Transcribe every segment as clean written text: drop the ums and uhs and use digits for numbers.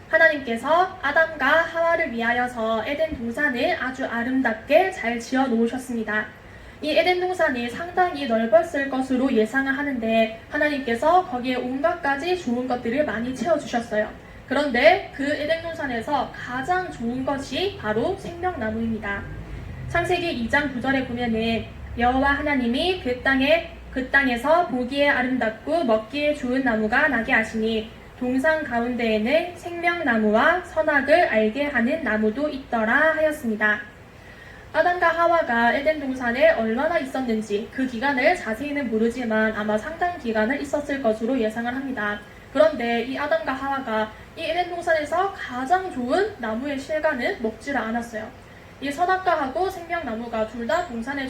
하나님께서 아담과 하와를 위하여서 에덴 동산을 아주 아름답게 잘 지어 놓으셨습니다. 이 에덴 동산이 상당히 넓었을 것으로 예상을 하는데 하나님께서 거기에 온갖 가지 좋은 것들을 많이 채워주셨어요. 그런데 그 에덴 동산에서 가장 좋은 것이 바로 생명나무입니다. 창세기 2장 9절에 보면은 여호와 하나님이 그 땅에서 보기에 아름답고 먹기에 좋은 나무가 나게 하시니 동산 가운데에는 생명나무와 선악을 알게 하는 나무도 있더라 하였습니다. 아담과 하와가 에덴 동산에 얼마나 있었는지 그 기간을 자세히는 모르지만 아마 상당 기간을 있었을 것으로 예상을 합니다. 그런데 이 아담과 하와가 이 에덴 동산에서 가장 좋은 나무의 실과는 먹지를 않았어요. 이 선악과하고 생명나무가 둘 다 동산의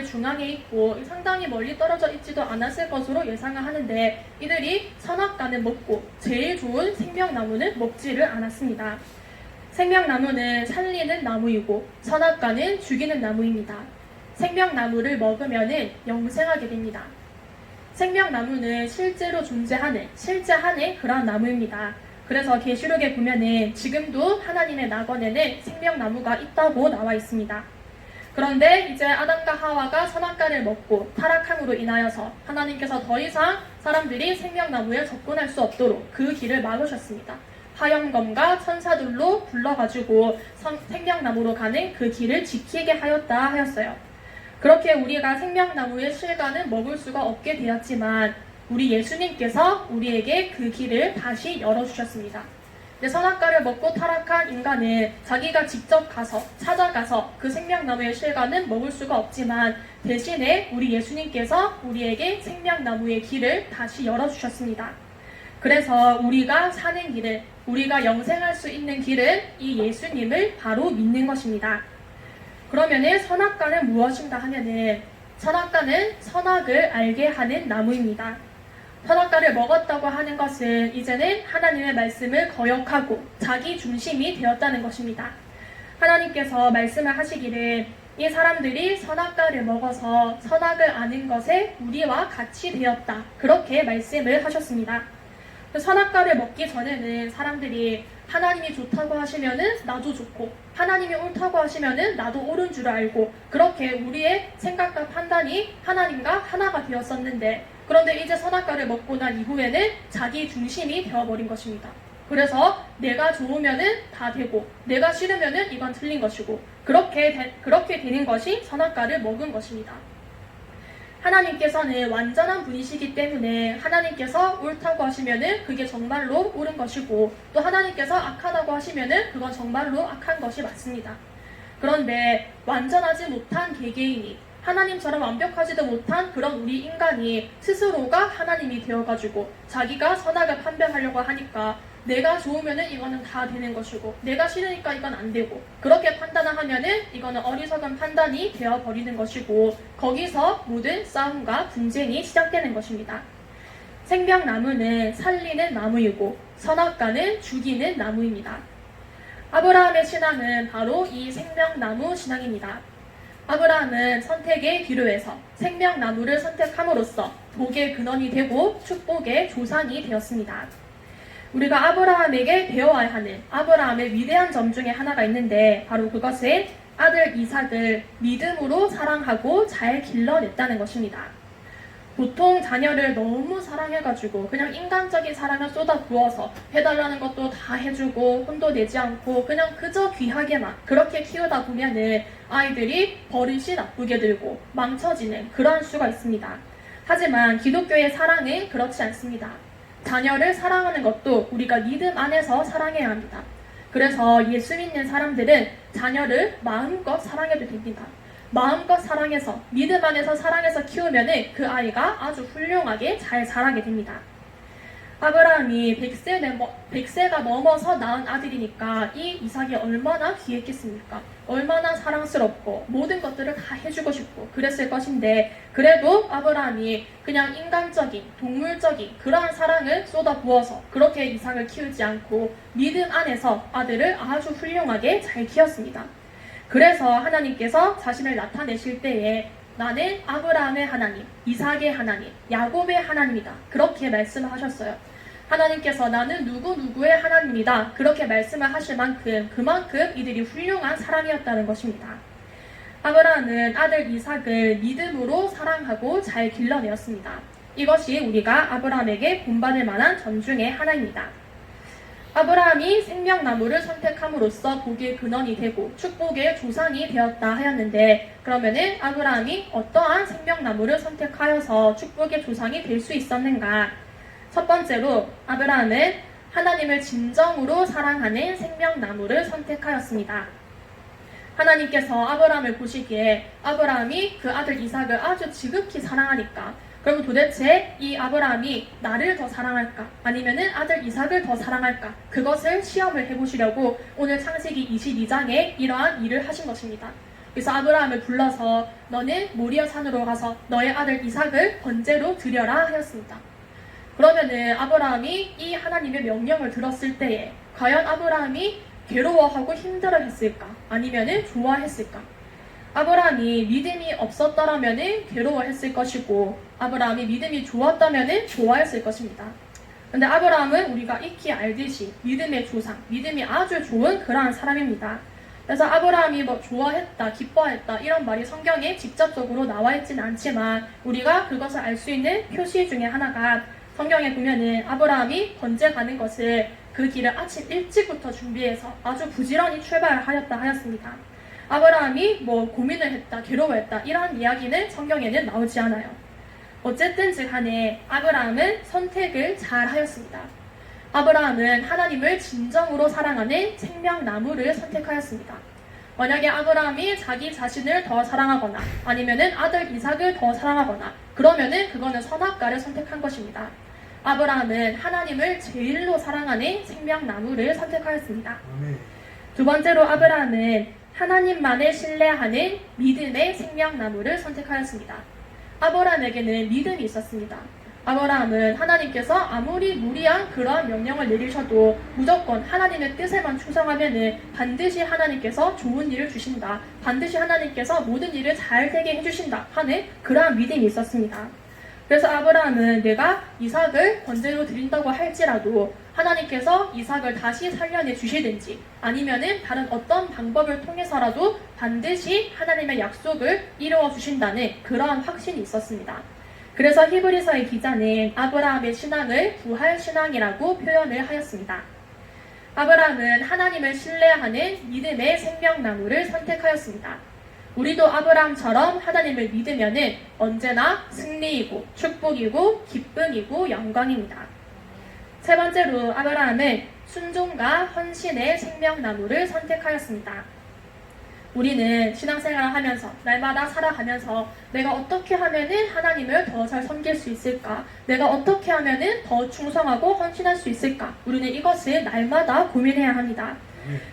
중앙에 있고 상당히 멀리 떨어져 있지도 않았을 것으로 예상을 하는데 이들이 선악과는 먹고 제일 좋은 생명나무는 먹지를 않았습니다. 생명나무는 살리는 나무이고 선악과는 죽이는 나무입니다. 생명나무를 먹으면 영생하게 됩니다. 생명나무는 실제로 존재하는 실제 그러한 나무입니다. 그래서 계시록에 보면은 지금도 하나님의 낙원에는 생명나무가 있다고 나와 있습니다. 그런데 이제 아담과 하와가 선악과를 먹고 타락함으로 인하여서 하나님께서 더 이상 사람들이 생명나무에 접근할 수 없도록 그 길을 막으셨습니다. 화영검과 천사들로 불러가지고 생명나무로 가는 그 길을 지키게 하였다 하였어요. 그렇게 우리가 생명나무의 실과는 먹을 수가 없게 되었지만 우리 예수님께서 우리에게 그 길을 다시 열어주셨습니다. 선악과를 먹고 타락한 인간은 자기가 직접 찾아가서 그 생명나무의 실과는 먹을 수가 없지만 대신에 우리 예수님께서 우리에게 생명나무의 길을 다시 열어주셨습니다. 그래서 우리가 사는 길은 우리가 영생할 수 있는 길은 이 예수님을 바로 믿는 것입니다. 그러면은 선악과는 무엇인가 하면은 선악과는 선악을 알게 하는 나무입니다. 선악과를 먹었다고 하는 것은 이제는 하나님의 말씀을 거역하고 자기 중심이 되었다는 것입니다. 하나님께서 말씀을 하시기를 이 사람들이 선악과를 먹어서 선악을 아는 것에 우리와 같이 되었다. 그렇게 말씀을 하셨습니다. 선악과를 먹기 전에는 사람들이 하나님이 좋다고 하시면은 나도 좋고 하나님이 옳다고 하시면은 나도 옳은 줄 알고 그렇게 우리의 생각과 판단이 하나님과 하나가 되었었는데 그런데 이제 선악과를 먹고 난 이후에는 자기 중심이 되어버린 것입니다. 그래서 내가 좋으면은 다 되고 내가 싫으면은 이건 틀린 것이고 그렇게 되는 것이 선악과를 먹은 것입니다. 하나님께서는 완전한 분이시기 때문에 하나님께서 옳다고 하시면은 그게 정말로 옳은 것이고 또 하나님께서 악하다고 하시면은 그건 정말로 악한 것이 맞습니다. 그런데 완전하지 못한 개개인이 하나님처럼 완벽하지도 못한 그런 우리 인간이 스스로가 하나님이 되어가지고 자기가 선악을 판별하려고 하니까 내가 좋으면은 이거는 다 되는 것이고 내가 싫으니까 이건 안 되고 그렇게 판단을 하면은 이거는 어리석은 판단이 되어버리는 것이고 거기서 모든 싸움과 분쟁이 시작되는 것입니다. 생명나무는 살리는 나무이고 선악과는 죽이는 나무입니다. 아브라함의 신앙은 바로 이 생명나무 신앙입니다. 아브라함은 선택의 기로에서 생명나무를 선택함으로써 복의 근원이 되고 축복의 조상이 되었습니다. 우리가 아브라함에게 배워야 하는 아브라함의 위대한 점 중에 하나가 있는데 바로 그것은 아들 이삭을 믿음으로 사랑하고 잘 길러냈다는 것입니다. 보통 자녀를 너무 사랑해가지고 그냥 인간적인 사랑을 쏟아부어서 해달라는 것도 다 해주고 혼도 내지 않고 그냥 그저 귀하게만 그렇게 키우다 보면은 아이들이 버릇이 나쁘게 들고 망쳐지는 그러한 수가 있습니다. 하지만 기독교의 사랑은 그렇지 않습니다. 자녀를 사랑하는 것도 우리가 믿음 안에서 사랑해야 합니다. 그래서 예수 믿는 사람들은 자녀를 마음껏 사랑해도 됩니다. 마음껏 사랑해서 믿음 안에서 사랑해서 키우면 그 아이가 아주 훌륭하게 잘 자라게 됩니다. 아브라함이 100세가 넘어서 낳은 아들이니까 이 이삭이 얼마나 귀했겠습니까? 얼마나 사랑스럽고 모든 것들을 다 해주고 싶고 그랬을 것인데 그래도 아브라함이 그냥 인간적인 동물적인 그러한 사랑을 쏟아부어서 그렇게 이삭을 키우지 않고 믿음 안에서 아들을 아주 훌륭하게 잘 키웠습니다. 그래서 하나님께서 자신을 나타내실 때에 나는 아브라함의 하나님, 이삭의 하나님, 야곱의 하나님이다. 그렇게 말씀을 하셨어요. 하나님께서 나는 누구누구의 하나님이다. 그렇게 말씀을 하실 만큼 그만큼 이들이 훌륭한 사람이었다는 것입니다. 아브라함은 아들 이삭을 믿음으로 사랑하고 잘 길러내었습니다. 이것이 우리가 아브라함에게 본받을 만한 점 중에 하나입니다. 아브라함이 생명나무를 선택함으로써 복의 근원이 되고 축복의 조상이 되었다 하였는데, 그러면은 아브라함이 어떠한 생명나무를 선택하여서 축복의 조상이 될 수 있었는가? 첫 번째로 아브라함은 하나님을 진정으로 사랑하는 생명나무를 선택하였습니다. 하나님께서 아브라함을 보시기에 아브라함이 그 아들 이삭을 아주 지극히 사랑하니까, 그럼 도대체 이 아브라함이 나를 더 사랑할까? 아니면은 아들 이삭을 더 사랑할까? 그것을 시험을 해보시려고 오늘 창세기 22장에 이러한 일을 하신 것입니다. 그래서 아브라함을 불러서 너는 모리아 산으로 가서 너의 아들 이삭을 번제로 드려라 하였습니다. 그러면은 아브라함이 이 하나님의 명령을 들었을 때에 과연 아브라함이 괴로워하고 힘들어했을까? 아니면은 좋아했을까? 아브라함이 믿음이 없었더라면은 괴로워했을 것이고, 아브라함이 믿음이 좋았다면은 좋아했을 것입니다. 근데 아브라함은 우리가 익히 알듯이 믿음의 조상, 믿음이 아주 좋은 그러한 사람입니다. 그래서 아브라함이 뭐 좋아했다, 기뻐했다 이런 말이 성경에 직접적으로 나와 있지는 않지만 우리가 그것을 알 수 있는 표시 중에 하나가, 성경에 보면은 아브라함이 번제 가는 것을 그 길을 아침 일찍부터 준비해서 아주 부지런히 출발하였다 하였습니다. 아브라함이 뭐 고민을 했다, 괴로워했다 이런 이야기는 성경에는 나오지 않아요. 어쨌든지 간에 아브라함은 선택을 잘 하였습니다. 아브라함은 하나님을 진정으로 사랑하는 생명나무를 선택하였습니다. 만약에 아브라함이 자기 자신을 더 사랑하거나 아니면은 아들 이삭을 더 사랑하거나 그러면은 그거는 선악과를 선택한 것입니다. 아브라함은 하나님을 제일로 사랑하는 생명나무를 선택하였습니다. 두 번째로 아브라함은 하나님만을 신뢰하는 믿음의 생명나무를 선택하였습니다. 아브라함에게는 믿음이 있었습니다. 아브라함은 하나님께서 아무리 무리한 그러한 명령을 내리셔도 무조건 하나님의 뜻에만 충성하면은 반드시 하나님께서 좋은 일을 주신다, 반드시 하나님께서 모든 일을 잘 되게 해주신다 하는 그러한 믿음이 있었습니다. 그래서 아브라함은 내가 이삭을 번제로 드린다고 할지라도 하나님께서 이삭을 다시 살려내 주시든지 아니면은 다른 어떤 방법을 통해서라도 반드시 하나님의 약속을 이루어 주신다는 그러한 확신이 있었습니다. 그래서 히브리서의 기자는 아브라함의 신앙을 부활신앙이라고 표현을 하였습니다. 아브라함은 하나님을 신뢰하는 믿음의 생명나무를 선택하였습니다. 우리도 아브라함처럼 하나님을 믿으면은 언제나 승리이고 축복이고 기쁨이고 영광입니다. 세 번째로 아브라함은 순종과 헌신의 생명나무를 선택하였습니다. 우리는 신앙생활을 하면서 날마다 살아가면서 내가 어떻게 하면은 하나님을 더 잘 섬길 수 있을까? 내가 어떻게 하면은 더 충성하고 헌신할 수 있을까? 우리는 이것을 날마다 고민해야 합니다.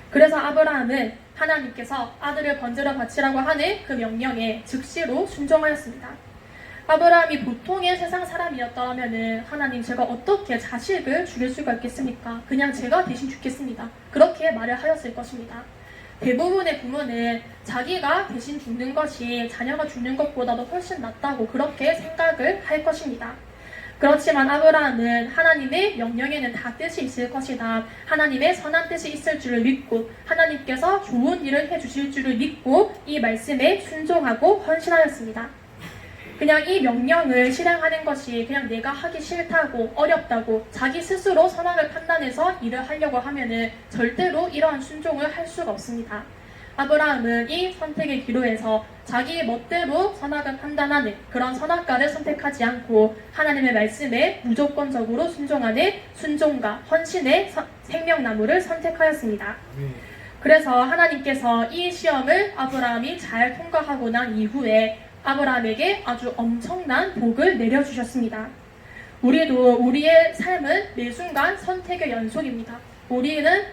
그래서 아브라함은 하나님께서 아들을 번제로 바치라고 하는 그 명령에 즉시로 순종하였습니다. 아브라함이 보통의 세상 사람이었다면 하나님 제가 어떻게 자식을 죽일 수가 있겠습니까? 그냥 제가 대신 죽겠습니다. 그렇게 말을 하였을 것입니다. 대부분의 부모는 자기가 대신 죽는 것이 자녀가 죽는 것보다도 훨씬 낫다고 그렇게 생각을 할 것입니다. 그렇지만 아브라함은 하나님의 명령에는 다 뜻이 있을 것이다, 하나님의 선한 뜻이 있을 줄을 믿고 하나님께서 좋은 일을 해주실 줄을 믿고 이 말씀에 순종하고 헌신하였습니다. 그냥 이 명령을 실행하는 것이 그냥 내가 하기 싫다고 어렵다고 자기 스스로 선악을 판단해서 일을 하려고 하면은 절대로 이러한 순종을 할 수가 없습니다. 아브라함은 이 선택의 기로에서 자기 멋대로 선악을 판단하는 그런 선악과를 선택하지 않고 하나님의 말씀에 무조건적으로 순종하는 순종과 헌신의 생명나무를 선택하였습니다. 그래서 하나님께서 이 시험을 아브라함이 잘 통과하고 난 이후에 아브라함에게 아주 엄청난 복을 내려주셨습니다. 우리도 우리의 삶은 매 순간 선택의 연속입니다. 우리는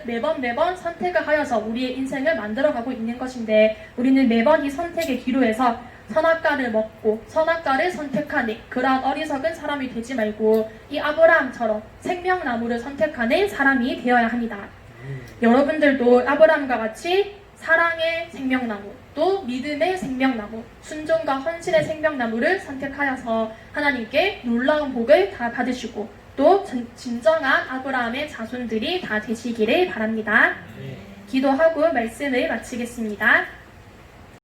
매번 선택을 하여서 우리의 인생을 만들어가고 있는 것인데 우리는 매번 이 선택의 기로에서 선악과를 먹고 선악과를 선택하는 그러한 어리석은 사람이 되지 말고 이 아브라함처럼 생명나무를 선택하는 사람이 되어야 합니다. 여러분들도 아브라함과 같이 사랑의 생명나무, 또 믿음의 생명나무, 순종과 헌신의 생명나무를 선택하여서 하나님께 놀라운 복을 다 받으시고 또 진정한 아브라함의 자손들이 다 되시기를 바랍니다. 기도하고 말씀을 마치겠습니다.